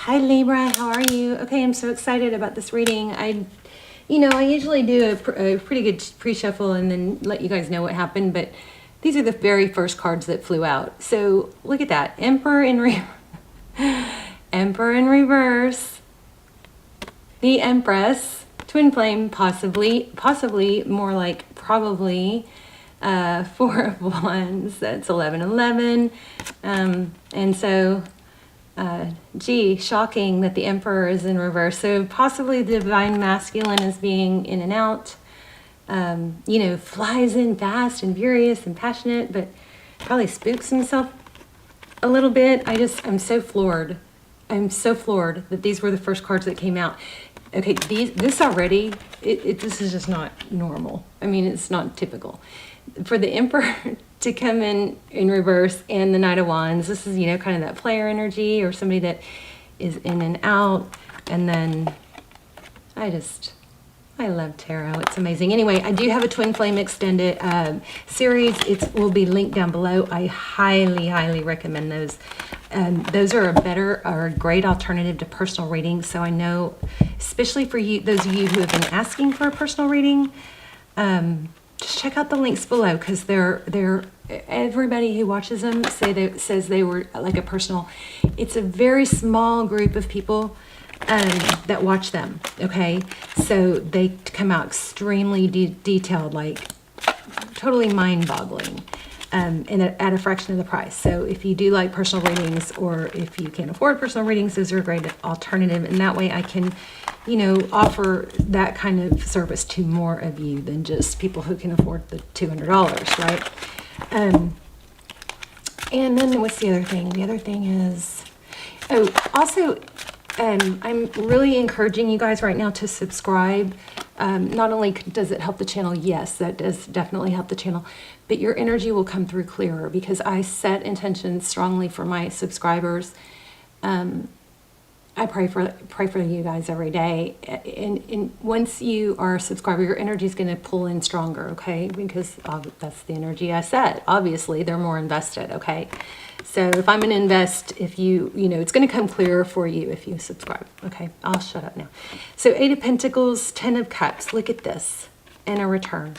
Hi Libra, how are you? Okay, I'm so excited about this reading. I usually do a pretty good pre-shuffle and then let you guys know what happened, but these are the very first cards that flew out. So look at that, Emperor in reverse, the Empress, twin flame, possibly more like probably, Four of Wands. That's 1111, and so. Gee, shocking that the Emperor is in reverse. So possibly the divine masculine is being in and out, flies in fast and furious and passionate, but probably spooks himself a little bit. I'm so floored. I'm so floored that these were the first cards that came out. Okay, this already, this is just not normal. I mean, it's not typical. For the Emperor to come in reverse and the Knight of Wands, this is, kind of that player energy or somebody that is in and out. And then I love tarot. It's amazing. Anyway, I do have a Twin Flame Extended series. It will be linked down below. I highly recommend those. Those are a great alternative to personal readings. So I know, especially for you, those of you who have been asking for a personal reading, just check out the links below, because they're everybody who watches them says they were like a personal. It's a very small group of people that watch them. Okay, so they come out extremely detailed, like totally mind-boggling, and at a fraction of the price. So if you do like personal readings, or if you can't afford personal readings, those are a great alternative. And that way I can, offer that kind of service to more of you than just people who can afford the $200, right? And then what's the other thing? The other thing is, also, I'm really encouraging you guys right now to subscribe. Not only does it help the channel, yes, that does definitely help the channel, but your energy will come through clearer, because I set intentions strongly for my subscribers. I pray for you guys every day, and once you are a subscriber, your energy is going to pull in stronger, okay? Because that's the energy I set. Obviously, they're more invested, okay? So if I'm going to invest, if it's going to come clearer for you if you subscribe, okay? I'll shut up now. So 8 of Pentacles, 10 of Cups. Look at this, and a return.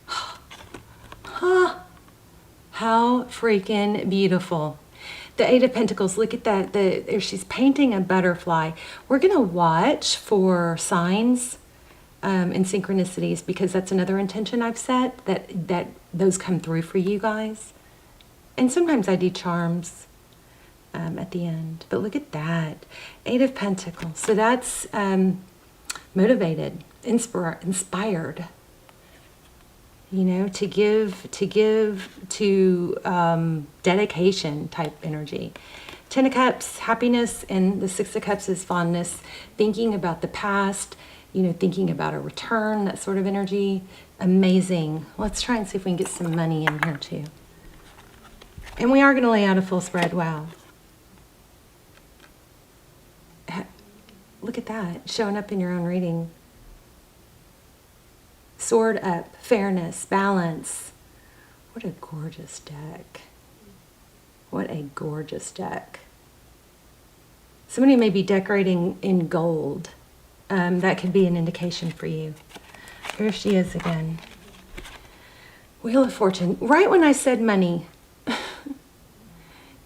Huh. How freaking beautiful. The 8 of Pentacles, look at that. She's painting a butterfly. We're going to watch for signs and synchronicities, because that's another intention I've set, that those come through for you guys. And sometimes I do charms at the end. But look at that. 8 of Pentacles. So that's motivated, inspired. To give to dedication type energy. 10 of Cups, happiness, and the 6 of Cups is fondness, thinking about the past, thinking about a return, that sort of energy. Amazing. Let's try and see if we can get some money in here too. And we are going to lay out a full spread. Wow. Look at that, showing up in your own reading. Sword up, fairness, balance. What a gorgeous deck. What a gorgeous deck. Somebody may be decorating in gold. That could be an indication for you. Here she is again. Wheel of Fortune. Right when I said money.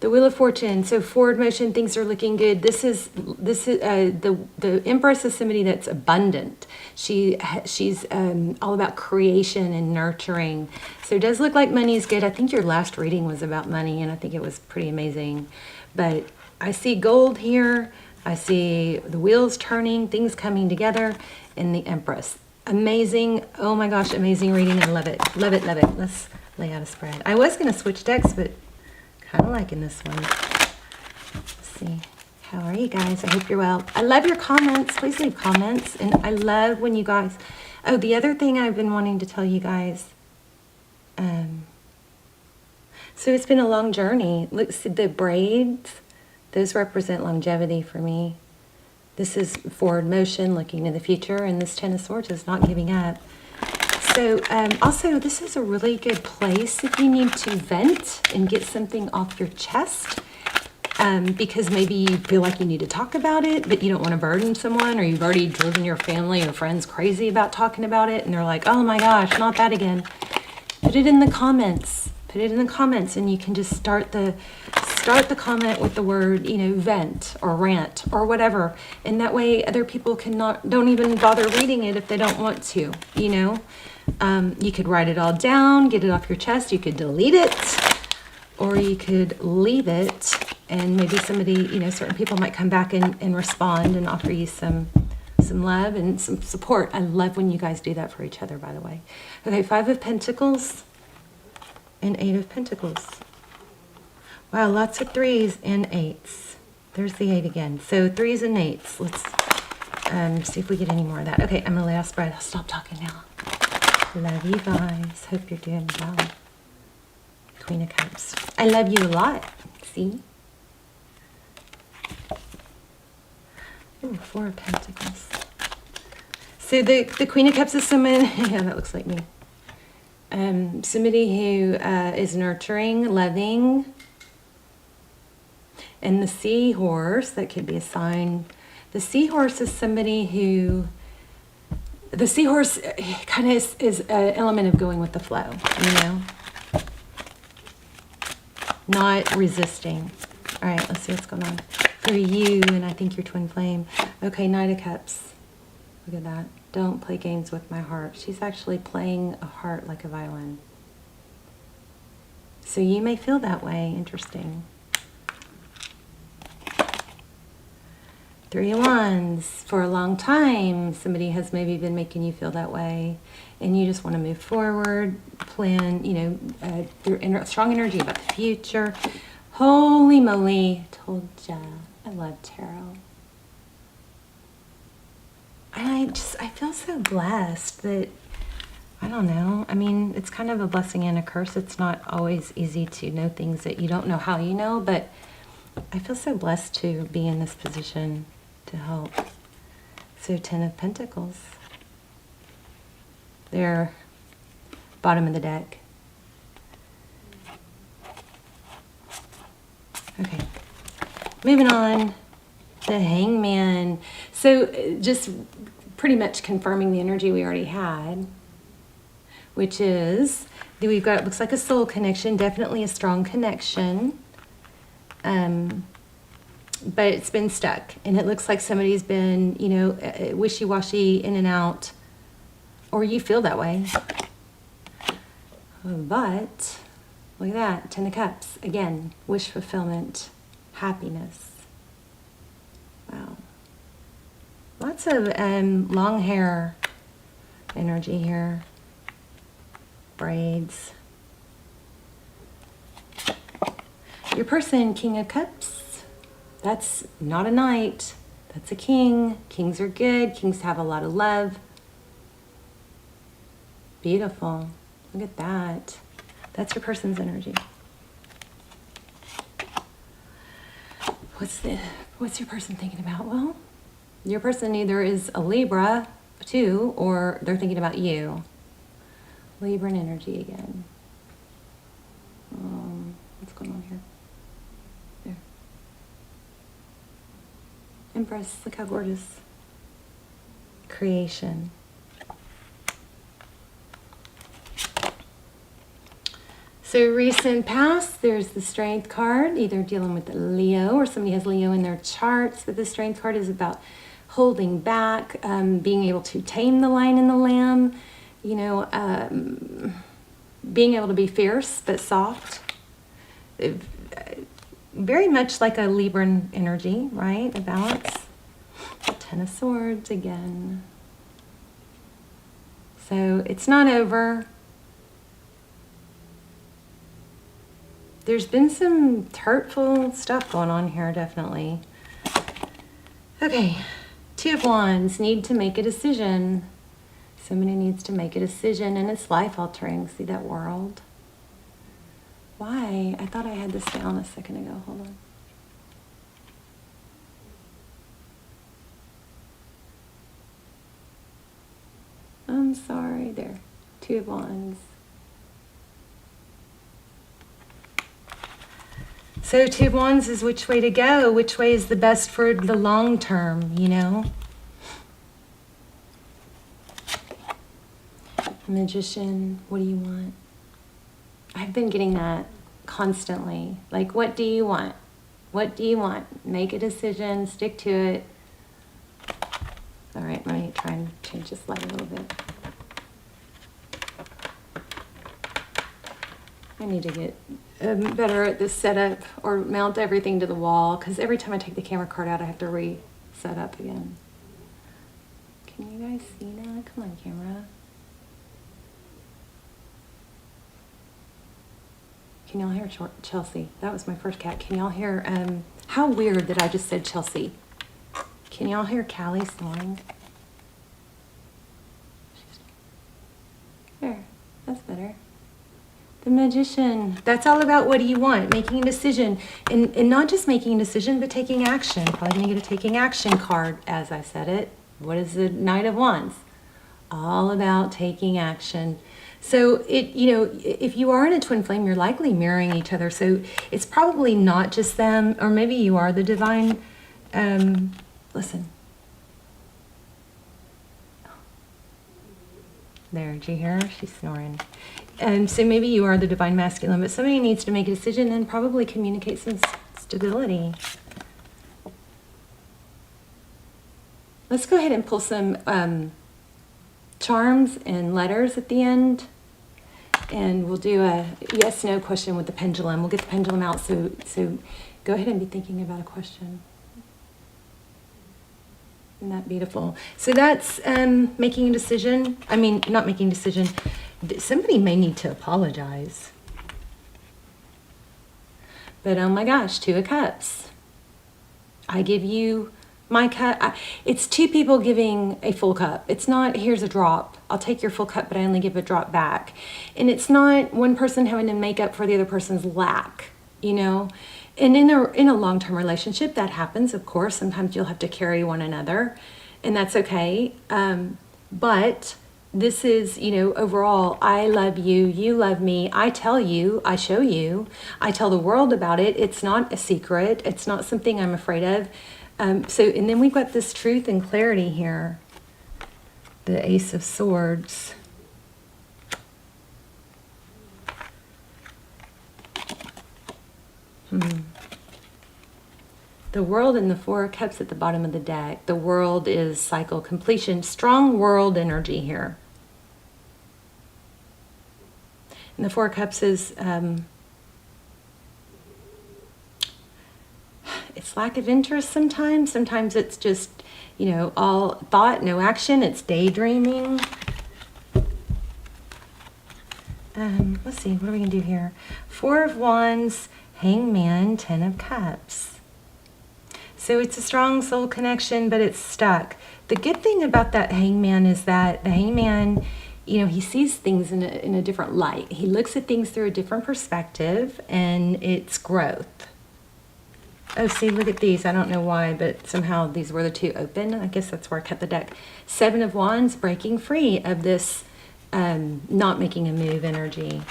The Wheel of Fortune. So forward motion, things are looking good. This is the Empress is somebody that's abundant. She's all about creation and nurturing. So it does look like money is good. I think your last reading was about money, and I think it was pretty amazing. But I see gold here. I see the wheels turning, things coming together, and the Empress. Amazing. Oh my gosh, amazing reading. I love it. Love it, love it. Let's lay out a spread. I was going to switch decks, but kind of liking this one. Let's see. How are you guys? I hope you're well. I love your comments. Please leave comments. And I love when you guys... Oh, the other thing I've been wanting to tell you guys. So it's been a long journey. Look, see the braids. Those represent longevity for me. This is forward motion, looking to the future. And this 10 of Swords is not giving up. So also, this is a really good place if you need to vent and get something off your chest. because maybe you feel like you need to talk about it, but you don't want to burden someone, or you've already driven your family or friends crazy about talking about it, and they're like, oh my gosh, not that again. Put it in the comments. Put it in the comments, and you can just start the comment with the word, vent or rant or whatever. And that way other people don't even bother reading it if they don't want to, You could write it all down, get it off your chest. You could delete it, or you could leave it, and maybe somebody, certain people might come back and respond and offer you some love and some support. I love when you guys do that for each other, by the way. Okay, 5 of Pentacles and 8 of Pentacles. Wow, lots of 3s and 8s. There's the 8 again. So 3s and 8s. Let's see if we get any more of that. Okay, I'm going to last breath. I'll stop talking now. Love you guys. Hope you're doing well. Queen of Cups. I love you a lot. See? Ooh, 4 of Pentacles. So the Queen of Cups is someone, yeah, that looks like me. Somebody who is nurturing, loving. And the seahorse, that could be a sign. The seahorse is somebody who, the seahorse kind of is an element of going with the flow, Not resisting. All right, let's see what's going on for you, and I think your twin flame. Okay, Knight of Cups. Look at that. Don't play games with my heart. She's actually playing a heart like a violin. So you may feel that way. Interesting. 3 of Wands. For a long time, somebody has maybe been making you feel that way, and you just want to move forward, plan, strong energy about the future. Holy moly, told ya. I love tarot. And I feel so blessed that, I don't know, I mean, it's kind of a blessing and a curse. It's not always easy to know things that you don't know how you know, but I feel so blessed to be in this position to help. So 10 of Pentacles. They're bottom of the deck. Okay, moving on. The Hangman. So just pretty much confirming the energy we already had, which is that we've got, it looks like a soul connection, definitely a strong connection. But it's been stuck, and it looks like somebody's been, wishy-washy, in and out, or you feel that way. But look at that, 10 of Cups. Again, wish fulfillment, happiness. Wow. Lots of long hair energy here. Braids. Your person, King of Cups. That's not a knight. That's a king. Kings are good. Kings have a lot of love. Beautiful. Look at that. That's your person's energy. What's your person thinking about? Well, your person either is a Libra too, or they're thinking about you. Libran energy again. What's going on here? There. Empress, look how gorgeous. Creation. So recent past, there's the Strength card, either dealing with the Leo or somebody has Leo in their charts, but the Strength card is about holding back, being able to tame the lion and the lamb, being able to be fierce but soft. Very much like a Libran energy, right? A balance. 10 of Swords again. So it's not over. There's been some hurtful stuff going on here, definitely. Okay, 2 of Wands, need to make a decision. Somebody needs to make a decision, and it's life-altering. See that world? Why? I thought I had this down a second ago. Hold on. I'm sorry. There. 2 of Wands. So Two of Wands is which way to go, which way is the best for the long term, you know? Magician, what do you want? I've been getting that constantly. Like, what do you want? What do you want? Make a decision, stick to it. All right, let me try and change this light a little bit. I need to get better at this setup or mount everything to the wall, because every time I take the camera card out, I have to reset up again. Can you guys see that? Come on, camera. Can y'all hear Chelsea? That was my first cat. Can y'all hear, how weird that I just said Chelsea. Can y'all hear Callie snoring? There, that's better. The Magician. That's all about what do you want, making a decision. And not just making a decision, but taking action. Probably going to get a taking action card as I said it. What is the Knight of Wands? All about taking action. So if you are in a twin flame, you're likely mirroring each other. So it's probably not just them, or maybe you are the divine. Listen. There, did you hear her? She's snoring. So maybe you are the divine masculine, but somebody needs to make a decision and probably communicate some stability. Let's go ahead and pull some charms and letters at the end. And we'll do a yes/no question with the pendulum. We'll get the pendulum out, so go ahead and be thinking about a question. Isn't that beautiful? So that's making a decision. I mean, not making a decision. Somebody may need to apologize. But oh my gosh, Two of Cups. I give you my cup. It's two people giving a full cup. It's not, here's a drop. I'll take your full cup, but I only give a drop back. And it's not one person having to make up for the other person's lack, you know? And in a long-term relationship, that happens, of course. Sometimes you'll have to carry one another, and that's okay. But this is, overall, I love you, you love me, I tell you, I show you, I tell the world about it. It's not a secret. It's not something I'm afraid of. And then we've got this truth and clarity here. The Ace of Swords. The World and the Four of Cups at the bottom of the deck. The World is cycle completion. Strong world energy here. And the Four of Cups is it's lack of interest sometimes. Sometimes it's just, all thought, no action. It's daydreaming. Let's see, what are we going to do here? Four of Wands, Hangman, Ten of Cups. So it's a strong soul connection, but it's stuck. The good thing about that Hangman is that the Hangman, he sees things in a different light. He looks at things through a different perspective, and it's growth. Oh, see, look at these. I don't know why, but somehow these were the two open. I guess that's where I cut the deck. Seven of Wands, breaking free of this not making a move energy.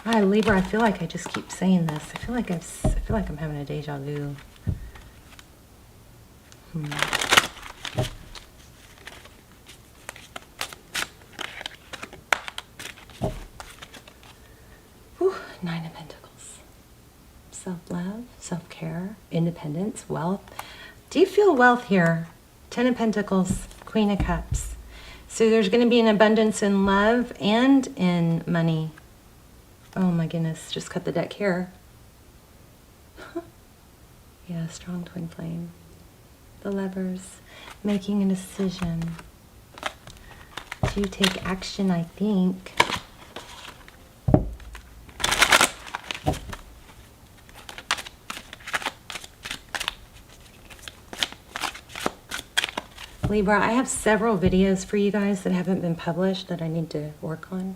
Hi, Libra, I feel like I just keep saying this. I feel like I'm having a deja vu. Whew, Nine of Pentacles. Self-love, self-care, independence, wealth. Do you feel wealth here? Ten of Pentacles, Queen of Cups. So there's going to be an abundance in love and in money. Oh my goodness, just cut the deck here. Yeah, strong twin flame. The Lovers, making a decision to take action, I think. Libra, I have several videos for you guys that haven't been published that I need to work on.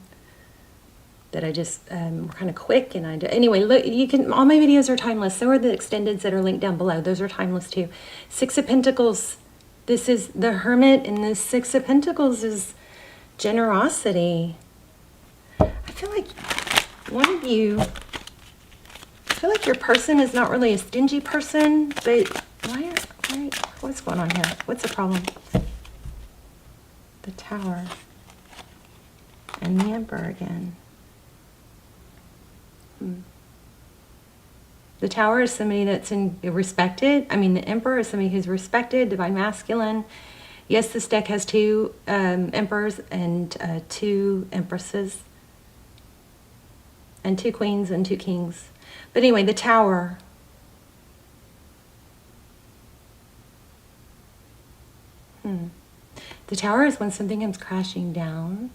That I just were kind of quick, and anyway, look, all my videos are timeless. So are the extendeds that are linked down below. Those are timeless too. Six of Pentacles. This is the Hermit, and the Six of Pentacles is generosity. I feel like one of you feel like your person is not really a stingy person, but what's going on here? What's the problem? The Tower and the Emperor again. The Tower is somebody that's respected. I mean, the Emperor is somebody who's respected, divine masculine. Yes, this deck has 2 emperors and 2 empresses. And 2 queens and 2 kings. But anyway, the Tower. The Tower is when something comes crashing down.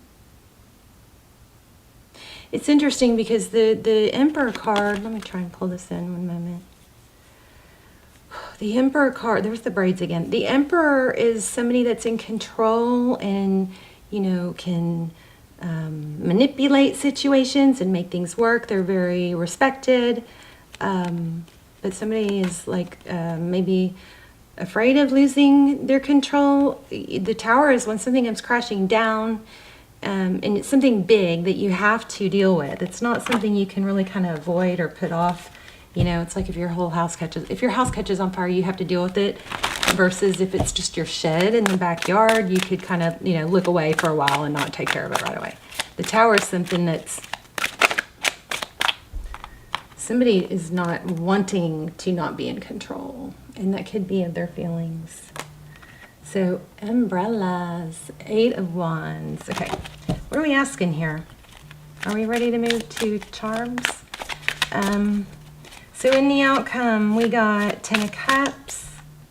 It's interesting because the Emperor card, let me try and pull this in one moment. The Emperor card, there's the braids again. The Emperor is somebody that's in control and, you know, can manipulate situations and make things work. They're very respected. But somebody is like maybe afraid of losing their control. The Tower is when something comes crashing down. And it's something big that you have to deal with. It's not something you can really kind of avoid or put off. You know, it's like if your house catches on fire, you have to deal with it. Versus if it's just your shed in the backyard, you could kind of, you know, look away for a while and not take care of it right away. The Tower is something that's, somebody is not wanting to not be in control. And that could be of their feelings. So, umbrellas, 8 of Wands. Okay, what are we asking here? Are we ready to move to charms? So in the outcome, we got 10 of Cups.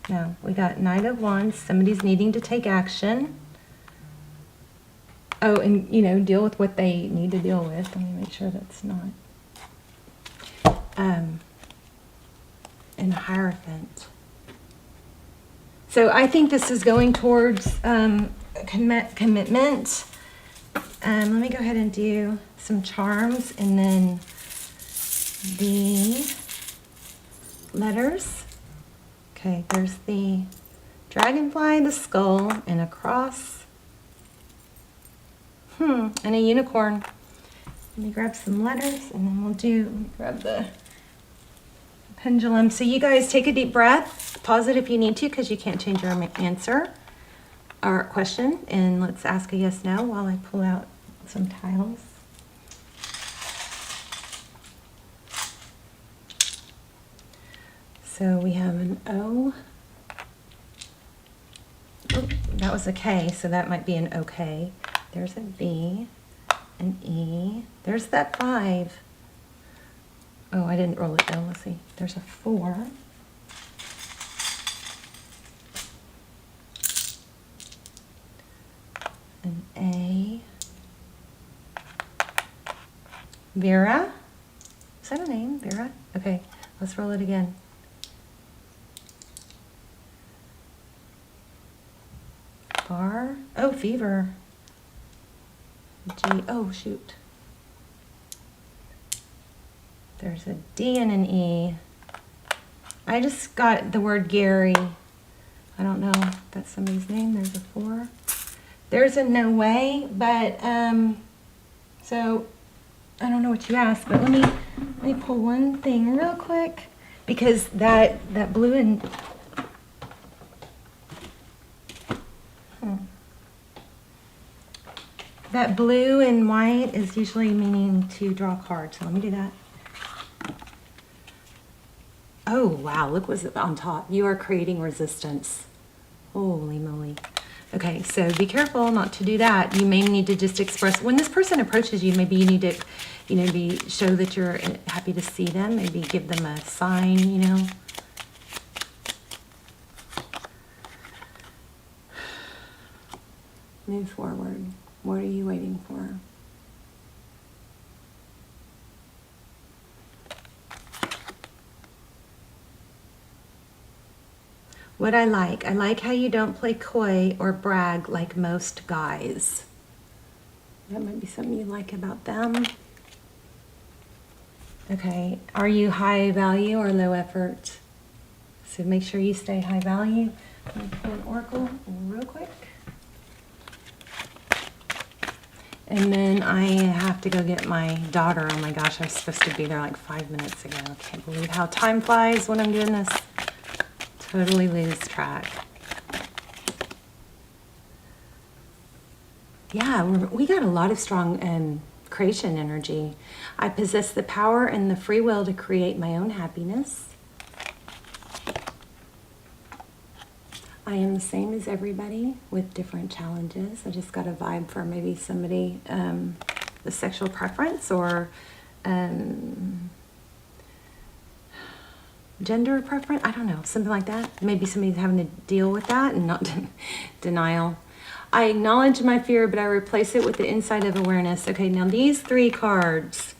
No, we got Knight of Wands. Somebody's needing to take action. Oh, and, you know, deal with what they need to deal with. Let me make sure that's not. And a Hierophant. So I think this is going towards commitment. Let me go ahead and do some charms and then the letters. Okay, there's the dragonfly, the skull, and a cross. And a unicorn. Let me grab some letters and then let me grab the pendulum. So you guys take a deep breath, pause it if you need to because you can't change your answer or question, and let's ask a yes no while I pull out some tiles. So we have an O. Oh, that was a K, so that might be an OK. There's a B, an E. There's that 5. Oh, I didn't roll it down. Let's see. There's a 4. An A. Vera. Is that a name? Vera? Okay, let's roll it again. Bar. Oh, fever. G. Oh, shoot. There's a D and an E. I just got the word Gary. I don't know if that's somebody's name. There's a 4. There's a no way, but so I don't know what you asked, but let me pull one thing real quick because that blue and that blue and white is usually meaning to draw a card. So let me do that. Oh, wow, look what's on top. You are creating resistance. Holy moly. Okay, so be careful not to do that. You may need to just express, when this person approaches you, maybe you need to, you know, show that you're happy to see them. Maybe give them a sign, you know. Move forward. What are you waiting for? What I like how you don't play coy or brag like most guys. That might be something you like about them. Okay, are you high value or low effort? So make sure you stay high value. Let me pull an oracle real quick. And then I have to go get my daughter. Oh my gosh, I was supposed to be there like 5 minutes ago. I can't believe how time flies when I'm doing this. Totally lose track. Yeah, we got a lot of strong creation energy. I possess the power and the free will to create my own happiness. I am the same as everybody with different challenges. I just got a vibe for maybe somebody, the sexual preference or gender preference. I don't know, something like that. Maybe somebody's having to deal with that and not denial. I acknowledge my fear, but I replace it with the insight of awareness. Okay, now these 3 cards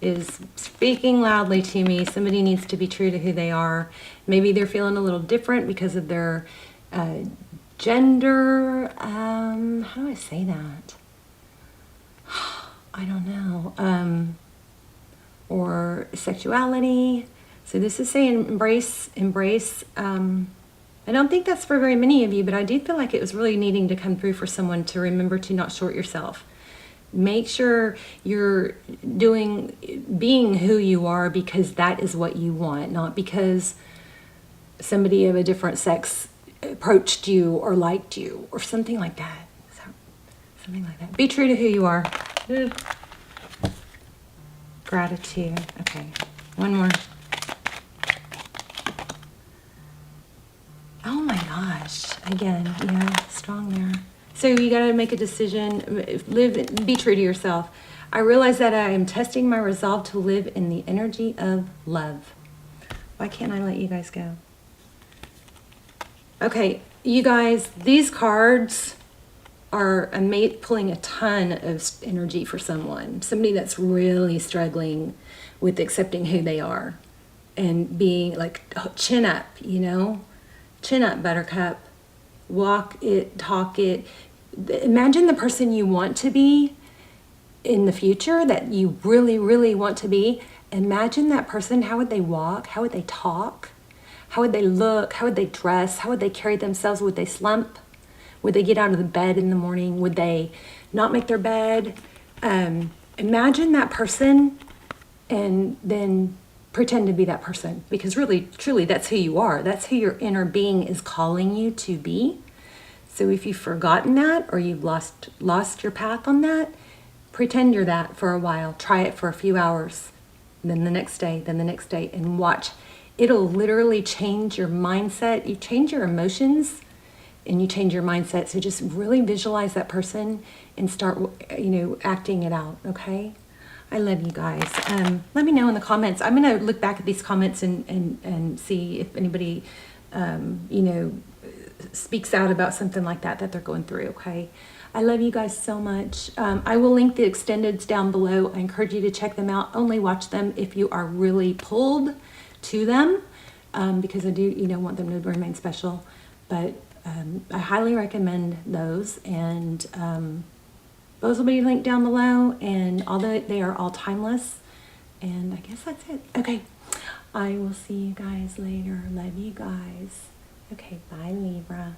is speaking loudly to me. Somebody needs to be true to who they are. Maybe they're feeling a little different because of their gender. How do I say that? I don't know. Or sexuality. So this is saying embrace. I don't think that's for very many of you, but I do feel like it was really needing to come through for someone to remember to not short yourself. Make sure you're being who you are because that is what you want, not because somebody of a different sex approached you or liked you or something like that. Something like that. Be true to who you are. Gratitude. Okay, one more. Oh my gosh. Again, yeah, strong there. So you got to make a decision, be true to yourself. I realize that I am testing my resolve to live in the energy of love. Why can't I let you guys go? Okay, you guys, these cards are pulling a ton of energy for someone. Somebody that's really struggling with accepting who they are and being like, chin up, you know? Chin up, buttercup. Walk it, talk it. Imagine the person you want to be in the future, that you really, really want to be. Imagine that person. How would they walk? How would they talk? How would they look? How would they dress? How would they carry themselves? Would they slump? Would they get out of the bed in the morning? Would they not make their bed? Imagine that person and then pretend to be that person, because really, truly, that's who you are. That's who your inner being is calling you to be. So if you've forgotten that or you've lost your path on that, pretend you're that for a while. Try it for a few hours, then the next day, then the next day, and watch. It'll literally change your mindset. You change your emotions and you change your mindset. So just really visualize that person and start, acting it out, okay? I love you guys. Let me know in the comments. I'm going to look back at these comments and see if anybody, speaks out about something like that they're going through, okay? I love you guys so much. I will link the extendeds down below. I encourage you to check them out. Only watch them if you are really pulled to them, because I do, want them to remain special. But I highly recommend those, and those will be linked down below, and although they are all timeless, and I guess that's it. Okay, I will see you guys later. Love you guys. Okay, bye, Libra.